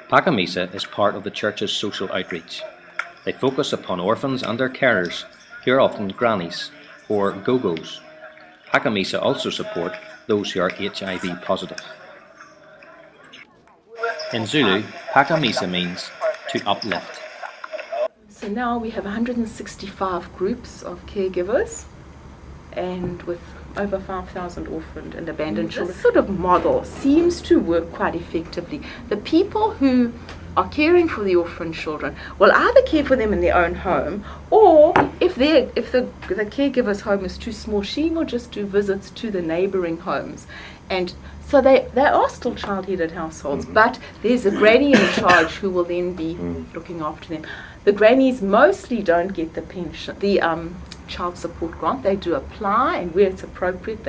Phakamisa is part of the church's social outreach. They focus upon orphans and their carers, who are often grannies or go-go's. Phakamisa also support those who are HIV positive. In Zulu, Phakamisa means to uplift. So now we have 165 groups of caregivers, and with over 5,000 orphaned and abandoned children. This sort of model seems to work quite effectively. The people who are caring for the orphaned children will either care for them in their own home, or if the caregiver's home is too small, she will just do visits to the neighboring homes. And so they are still child-headed households, but there's a granny in charge who will then be looking after them. The grannies mostly don't get the pension, the child support grant. They do apply, and where it's appropriate,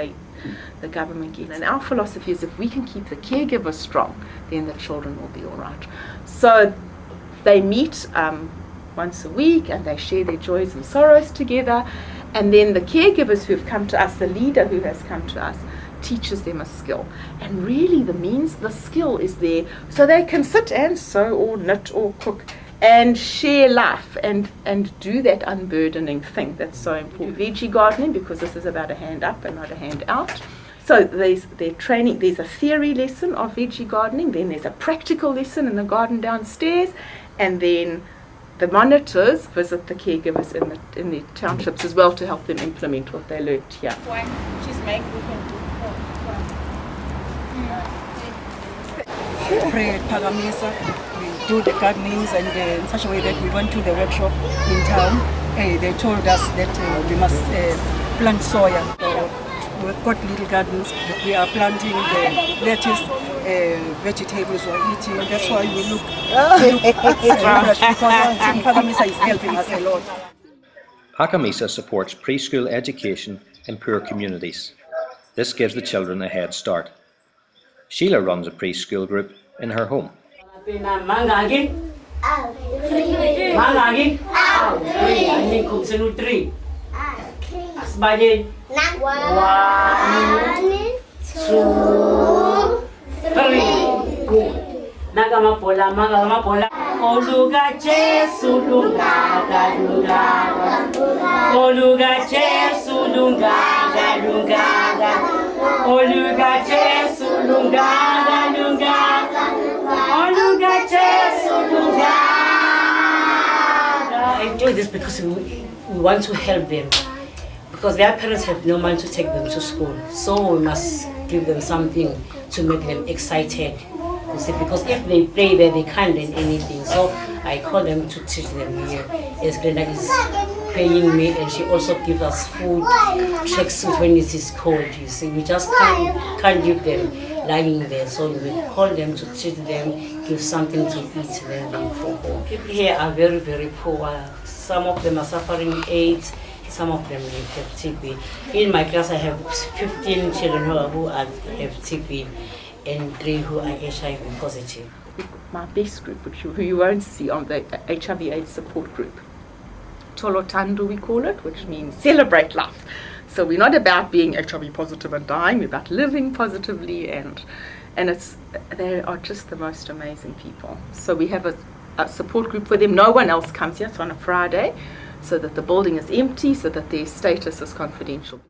the government gets. And our philosophy is, if we can keep the caregivers strong, then the children will be all right. So they meet once a week, and they share their joys and sorrows together. And then the caregivers who have come to us, the leader who has come to us, teaches them a skill. And really the skill is there so they can sit and sew or knit or cook and share life and do that unburdening thing that's so important. Veggie gardening, because this is about a hand up and not a hand out. So there's a theory lesson of veggie gardening, then there's a practical lesson in the garden downstairs, and then the monitors visit the caregivers in the townships as well to help them implement what they learnt here. Pray at Phakamisa, we do the gardenings, and in such a way that we went to the workshop in town. They told us that we must plant soya. So we've got little gardens. We are planting the lettuce, vegetables we're eating. That's why we look because Phakamisa is helping us a lot. Phakamisa supports preschool education in poor communities. This gives the children a head start. Sheila runs a preschool group in her home. I do this because we want to help them, because their parents have no money to take them to school, so we must give them something to make them excited. You see, because if they play there, they can't learn anything. So I call them to teach them here. As Glenda is paying me, and she also gives us food, tracksuit when it is cold. You see, we just can't leave them lying there. So we call them to teach them, give something to eat, then they go home. People here are very, very poor. Some of them are suffering AIDS. Some of them have TB. In my class, I have 15 children who have TB. And 3 who are HIV positive. My best group, who you won't see on the HIV/AIDS support group, Tolotandu we call it, which means celebrate life. So we're not about being HIV positive and dying, we're about living positively, and they are just the most amazing people. So we have a support group for them. No one else comes here. It's on a Friday, so that the building is empty, so that their status is confidential.